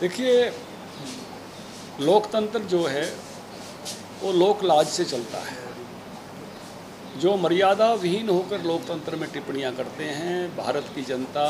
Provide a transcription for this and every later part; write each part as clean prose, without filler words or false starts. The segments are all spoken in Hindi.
देखिए, लोकतंत्र जो है वो लोक लाज से चलता है। जो मर्यादा विहीन होकर लोकतंत्र में टिप्पणियां करते हैं, भारत की जनता,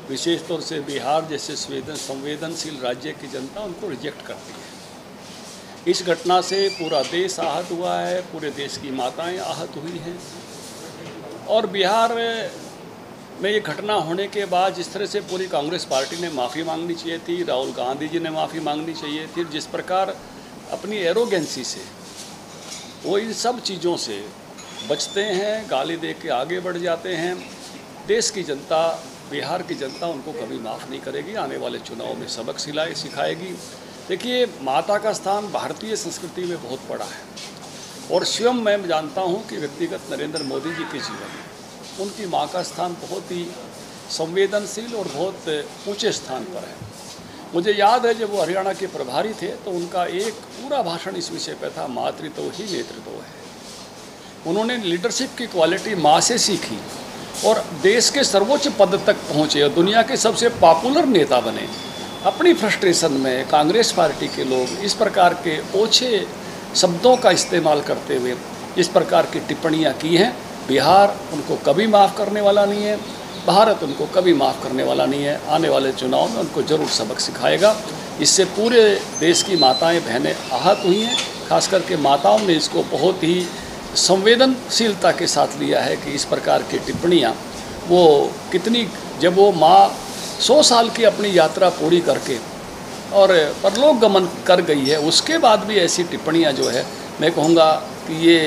विशेष तौर से बिहार जैसे संवेदनशील राज्य की जनता उनको रिजेक्ट करती है। इस घटना से पूरा देश आहत हुआ है, पूरे देश की माताएं आहत हुई हैं। और बिहार में ये घटना होने के बाद जिस तरह से पूरी कांग्रेस पार्टी ने माफ़ी मांगनी चाहिए थी, राहुल गांधी जी ने माफ़ी मांगनी चाहिए थी, जिस प्रकार अपनी एरोगेंसी से वो इन सब चीज़ों से बचते हैं, गाली दे के आगे बढ़ जाते हैं, देश की जनता, बिहार की जनता उनको कभी माफ़ नहीं करेगी। आने वाले चुनाव में सबक सिखाएगी। देखिए, माता का स्थान भारतीय संस्कृति में बहुत बड़ा है और स्वयं मैं जानता हूं कि व्यक्तिगत नरेंद्र मोदी जी के जीवन में उनकी माँ का स्थान बहुत ही संवेदनशील और बहुत ऊंचे स्थान पर है। मुझे याद है जब वो हरियाणा के प्रभारी थे तो उनका एक पूरा भाषण इस विषय पर था, मातृत्व ही नेतृत्व है। उन्होंने लीडरशिप की क्वालिटी माँ से सीखी और देश के सर्वोच्च पद तक पहुँचे और दुनिया के सबसे पॉपुलर नेता बने। अपनी फ्रस्ट्रेशन में कांग्रेस पार्टी के लोग इस प्रकार के ओछे शब्दों का इस्तेमाल करते हुए इस प्रकार की टिप्पणियां की हैं, बिहार उनको कभी माफ़ करने वाला नहीं है, भारत उनको कभी माफ़ करने वाला नहीं है। आने वाले चुनाव में उनको ज़रूर सबक सिखाएगा। इससे पूरे देश की माताएं बहनें आहत हुई हैं। खास करके माताओं ने इसको बहुत ही संवेदनशीलता के साथ लिया है कि इस प्रकार की टिप्पणियाँ वो कितनी, जब वो माँ 100 साल की अपनी यात्रा पूरी करके और परलोक गमन कर गई है, उसके बाद भी ऐसी टिप्पणियां जो है, मैं कहूँगा कि ये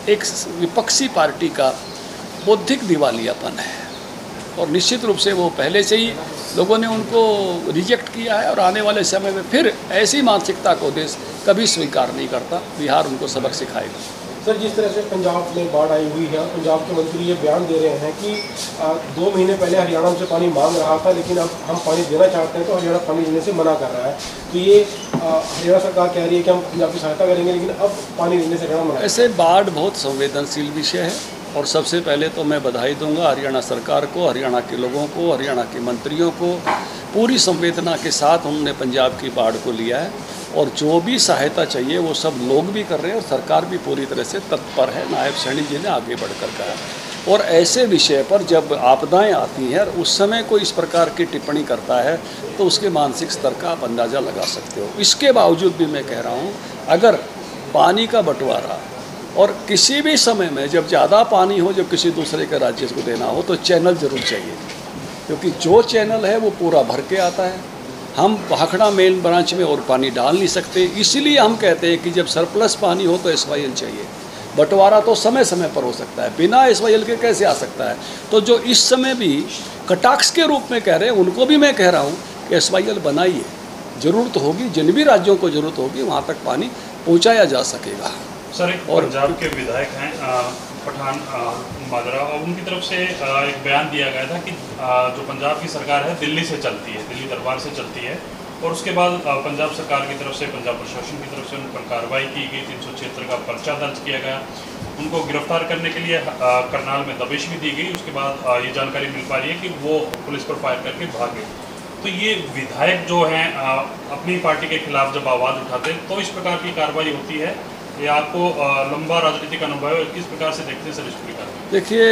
एक विपक्षी पार्टी का बौद्धिक दिवालियापन है और निश्चित रूप से वो पहले से ही लोगों ने उनको रिजेक्ट किया है और आने वाले समय में फिर ऐसी मानसिकता को देश कभी स्वीकार नहीं करता। बिहार उनको सबक सिखाएगा। सर, जिस तरह से पंजाब में बाढ़ आई हुई है, पंजाब के मंत्री ये बयान दे रहे हैं कि 2 महीने पहले हरियाणा से पानी मांग रहा था, लेकिन अब हम पानी देना चाहते हैं तो हरियाणा पानी देने से मना कर रहा है। तो ये हरियाणा सरकार कह रही है कि हम पंजाब की सहायता करेंगे, लेकिन अब पानी देने से हरियाणा मना। ऐसे बाढ़ बहुत संवेदनशील विषय है और सबसे पहले तो मैं बधाई दूंगा हरियाणा सरकार को, हरियाणा के लोगों को, हरियाणा के मंत्रियों को। पूरी संवेदना के साथ उन्होंने पंजाब की बाढ़ को लिया है और जो भी सहायता चाहिए वो सब लोग भी कर रहे हैं और सरकार भी पूरी तरह से तत्पर है। नायब सैनी जी ने आगे बढ़कर कहा। और ऐसे विषय पर जब आपदाएं आती हैं और उस समय कोई इस प्रकार की टिप्पणी करता है तो उसके मानसिक स्तर का आप अंदाज़ा लगा सकते हो। इसके बावजूद भी मैं कह रहा हूँ, अगर पानी का बंटवारा और किसी भी समय में जब ज़्यादा पानी हो, जब किसी दूसरे के राज्य को देना हो, तो चैनल ज़रूर चाहिए, क्योंकि जो चैनल है वो पूरा भर के आता है। हम भाखड़ा मेन ब्रांच में और पानी डाल नहीं सकते, इसलिए हम कहते हैं कि जब सरप्लस पानी हो तो SYL चाहिए। बंटवारा तो समय समय पर हो सकता है, बिना SYL के कैसे आ सकता है। तो जो इस समय भी कटाक्ष के रूप में कह रहे हैं, उनको भी मैं कह रहा हूँ कि SYL बनाइए। ज़रूरत होगी, जिन भी राज्यों को ज़रूरत होगी वहाँ तक पानी पहुँचाया जा सकेगा। सर, एक पंजाब के विधायक हैं पठान माजरा, और उनकी तरफ से एक बयान दिया गया था कि जो पंजाब की सरकार है दिल्ली से चलती है, दिल्ली दरबार से चलती है, और उसके बाद पंजाब सरकार की तरफ से, पंजाब प्रशासन की तरफ से उन पर कार्रवाई की गई। 376 का पर्चा दर्ज किया गया। उनको गिरफ्तार करने के लिए करनाल में दबिश भी दी गई। उसके बाद ये जानकारी मिल पा रही है कि वो पुलिस पर फायर करके भागे। तो ये विधायक जो हैं अपनी पार्टी के खिलाफ जब आवाज़ उठाते हैं तो इस प्रकार की कार्रवाई होती है। ये आपको लंबा राजनीतिक अनुभव है, किस प्रकार से देखते हैं सर इस प्रकार? देखिए,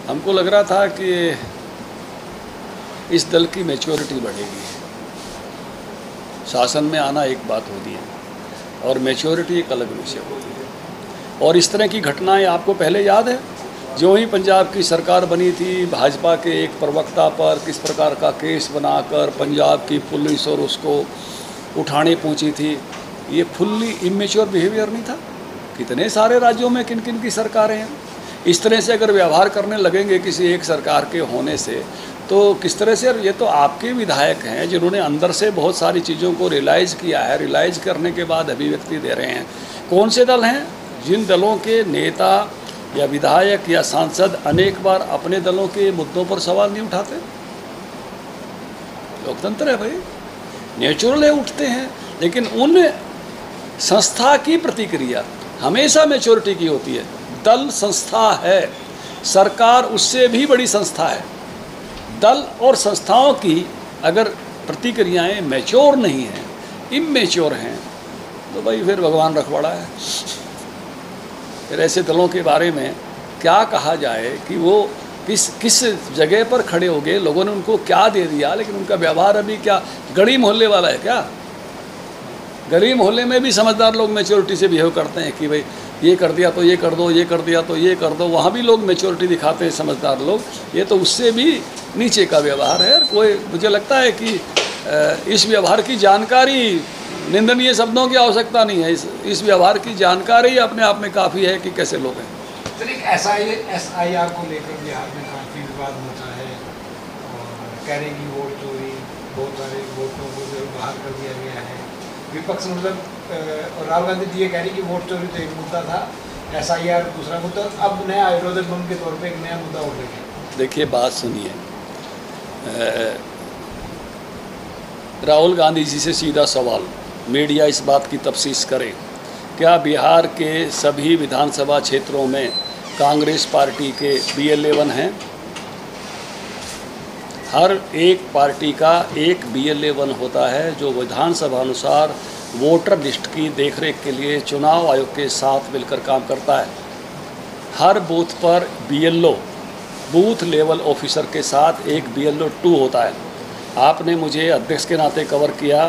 हमको लग रहा था कि इस दल की मैच्योरिटी बढ़ेगी। शासन में आना एक बात होती है और मैच्योरिटी एक अलग विषय होती है। और इस तरह की घटनाएं आपको पहले याद है, जो ही पंजाब की सरकार बनी थी, भाजपा के एक प्रवक्ता पर किस प्रकार का केस बनाकर पंजाब की पुलिस और उसको उठाने पहुंची थी। ये फुल्ली इमेच्योर बिहेवियर नहीं था? कितने सारे राज्यों में किन किन की सरकारें हैं। इस तरह से अगर व्यवहार करने लगेंगे किसी एक सरकार के होने से तो किस तरह से। ये तो आपके विधायक हैं जिन्होंने अंदर से बहुत सारी चीज़ों को रियलाइज़ किया है, रियलाइज़ करने के बाद अभिव्यक्ति दे रहे हैं। कौन से दल हैं? जिन दलों के नेता या विधायक या सांसद अनेक बार अपने दलों के मुद्दों पर सवाल नहीं उठाते। लोकतंत्र है भाई, नेचुरल है, उठते हैं, लेकिन उन संस्था की प्रतिक्रिया हमेशा मैच्योरिटी की होती है। दल संस्था है, सरकार उससे भी बड़ी संस्था है। दल और संस्थाओं की अगर प्रतिक्रियाएं मैच्योर नहीं हैं, इमेच्योर हैं, तो भाई फिर भगवान रखवाड़ा है। फिर ऐसे दलों के बारे में क्या कहा जाए कि वो किस जगह पर खड़े हो गए, लोगों ने उनको क्या दे दिया, लेकिन उनका व्यवहार अभी क्या गली मोहल्ले वाला है क्या? गली मोहल्ले में भी समझदार लोग मैच्योरिटी से बिहेव करते हैं कि भाई ये कर दिया तो ये कर दो, ये कर दिया तो ये कर दो, वहाँ भी लोग मैच्योरिटी दिखाते हैं समझदार लोग। ये तो उससे भी नीचे का व्यवहार है। कोई, मुझे लगता है कि इस व्यवहार की जानकारी, निंदनीय शब्दों की आवश्यकता नहीं है, इस व्यवहार की जानकारी अपने आप में काफ़ी है कि कैसे लोग हैं। सर, एक SIR को लेकर बिहार में काफ़ी विवाद मचा है और कह रहे हैं कि वोट चोरी, बहुत सारे वोटों को जो बाहर कर दिया गया है। विपक्ष मतलब और राहुल गांधी जी ये कह रही कि वोट चोरी तो एक मुद्दा था, SIR दूसरा मुद्दा, अब नया आयुर्वेदिक बम के तौर पे एक नया मुद्दा उठ गया। देखिए, बात सुनिए, राहुल गांधी जी से सीधा सवाल, मीडिया इस बात की तफ्सीस करे, क्या बिहार के सभी विधानसभा क्षेत्रों में कांग्रेस पार्टी के BLA-1 हैं? हर एक पार्टी का एक BLA-1 होता है जो विधानसभा अनुसार वोटर लिस्ट की देखरेख के लिए चुनाव आयोग के साथ मिलकर काम करता है। हर बूथ पर BLO, बूथ लेवल ऑफिसर के साथ एक BLO-2 होता है। आपने मुझे अध्यक्ष के नाते कवर किया,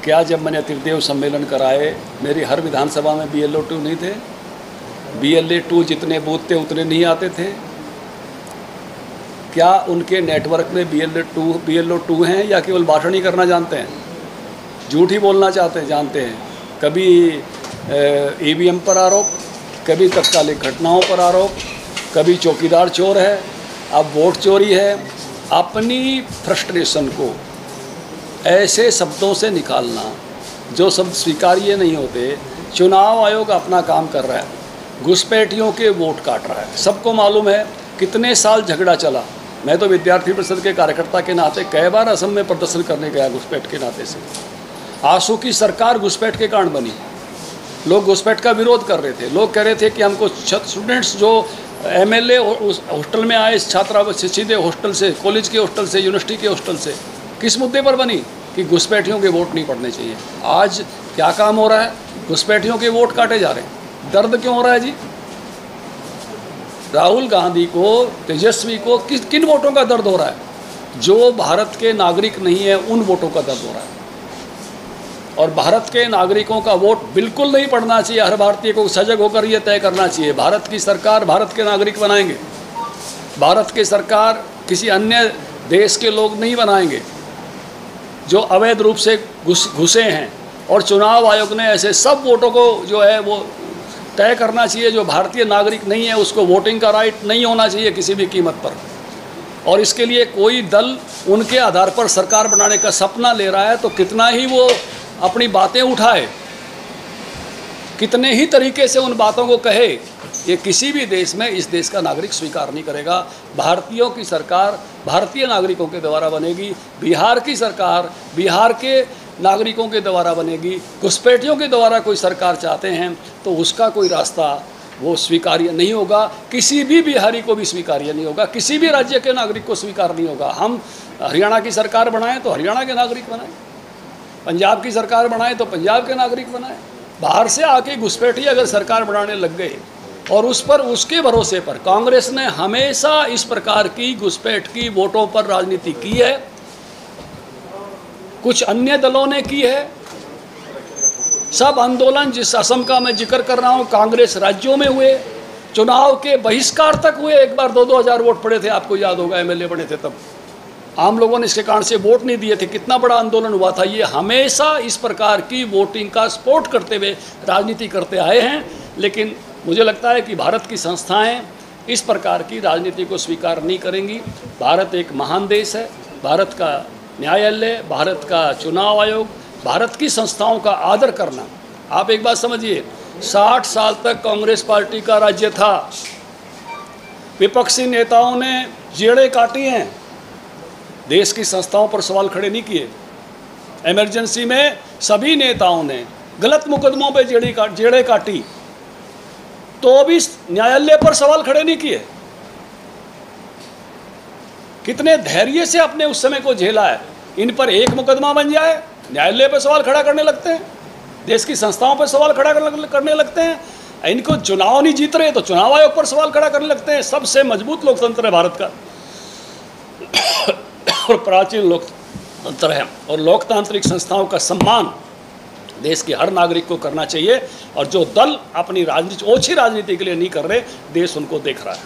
क्या जब मैंने त्रिदेव सम्मेलन कराए मेरी हर विधानसभा में BLO-2 नहीं थे? BLA-2 जितने बूथ थे उतने नहीं आते थे? क्या उनके नेटवर्क में BLO-2 हैं या केवल भाषण ही करना जानते हैं, झूठ ही बोलना जानते हैं? कभी EVM पर आरोप, कभी तत्कालिक घटनाओं पर आरोप, कभी चौकीदार चोर है, अब वोट चोरी है। अपनी फ्रस्ट्रेशन को ऐसे शब्दों से निकालना जो शब्द स्वीकार्य नहीं होते। चुनाव आयोग अपना काम कर रहा है, घुसपैठियों के वोट काट रहा है। सबको मालूम है कितने साल झगड़ा चला। मैं तो विद्यार्थी परिषद के कार्यकर्ता के नाते कई बार असम में प्रदर्शन करने गया घुसपैठ के नाते से। आंसू की सरकार घुसपैठ के कारण बनी। लोग घुसपैठ का विरोध कर रहे थे। लोग कह रहे थे कि हमको स्टूडेंट्स जो MLA उस हॉस्टल में आए, छात्रावास सीधे हॉस्टल से, कॉलेज के हॉस्टल से, यूनिवर्सिटी के हॉस्टल से, किस मुद्दे पर बनी? कि घुसपैठियों के वोट नहीं पड़ने चाहिए। आज क्या काम हो रहा है? घुसपैठियों के वोट काटे जा रहे हैं। दर्द क्यों हो रहा है जी? राहुल गांधी को, तेजस्वी को किन वोटों का दर्द हो रहा है? जो भारत के नागरिक नहीं है उन वोटों का दर्द हो रहा है। और भारत के नागरिकों का वोट बिल्कुल नहीं पड़ना चाहिए। हर भारतीय को सजग होकर ये तय करना चाहिए, भारत की सरकार भारत के नागरिक बनाएंगे, भारत की सरकार किसी अन्य देश के लोग नहीं बनाएंगे जो अवैध रूप से घुसे हैं। और चुनाव आयोग ने ऐसे सब वोटों को जो है वो तय करना चाहिए। जो भारतीय नागरिक नहीं है उसको वोटिंग का राइट नहीं होना चाहिए किसी भी कीमत पर। और इसके लिए कोई दल उनके आधार पर सरकार बनाने का सपना ले रहा है तो कितना ही वो अपनी बातें उठाए, कितने ही तरीके से उन बातों को कहे, ये किसी भी देश में इस देश का नागरिक स्वीकार नहीं करेगा। भारतीयों की सरकार भारतीय नागरिकों के द्वारा बनेगी, बिहार की सरकार बिहार के नागरिकों के द्वारा बनेगी। घुसपैठियों के द्वारा कोई सरकार चाहते हैं तो उसका कोई रास्ता वो स्वीकार्य नहीं होगा, किसी भी बिहारी को भी स्वीकार्य नहीं होगा, किसी भी राज्य के नागरिक को स्वीकार नहीं होगा। हम हरियाणा की सरकार बनाएं तो हरियाणा के नागरिक बनाएं, पंजाब की सरकार बनाएं तो पंजाब के नागरिक बनाएं। बाहर से आके घुसपैठी अगर सरकार बनाने लग गए और उसके भरोसे पर कांग्रेस ने हमेशा इस प्रकार की घुसपैठ की वोटों पर राजनीति की है, कुछ अन्य दलों ने की है। सब आंदोलन जिस असम का मैं जिक्र कर रहा हूँ कांग्रेस राज्यों में हुए, चुनाव के बहिष्कार तक हुए। एक बार 2-2 हज़ार वोट पड़े थे, आपको याद होगा, MLA बने थे तब। आम लोगों ने इसके कारण से वोट नहीं दिए थे, कितना बड़ा आंदोलन हुआ था। ये हमेशा इस प्रकार की वोटिंग का सपोर्ट करते हुए राजनीति करते आए हैं। लेकिन मुझे लगता है कि भारत की संस्थाएं इस प्रकार की राजनीति को स्वीकार नहीं करेंगी। भारत एक महान देश है, भारत का न्यायालय, भारत का चुनाव आयोग, भारत की संस्थाओं का आदर करना। आप एक बात समझिए, 60 साल तक कांग्रेस पार्टी का राज्य था, विपक्षी नेताओं ने जेड़े काटी हैं, देश की संस्थाओं पर सवाल खड़े नहीं किए। इमरजेंसी में सभी नेताओं ने गलत मुकदमों पे जेड़े काटी तो भी न्यायालय पर सवाल खड़े नहीं किए। कितने धैर्य से आपने उस समय को झेला है। इन पर एक मुकदमा बन जाए, न्यायालय पर सवाल खड़ा करने लगते हैं, देश की संस्थाओं पर सवाल खड़ा करने लगते हैं। इनको चुनाव नहीं जीत रहे तो चुनाव आयोग पर सवाल खड़ा करने लगते हैं। सबसे मजबूत लोकतंत्र है भारत का और प्राचीन लोकतंत्र है, और लोकतांत्रिक संस्थाओं का सम्मान देश के हर नागरिक को करना चाहिए। और जो दल अपनी राजनीति ओछी राजनीति के लिए नहीं कर रहे, देश उनको देख रहा है।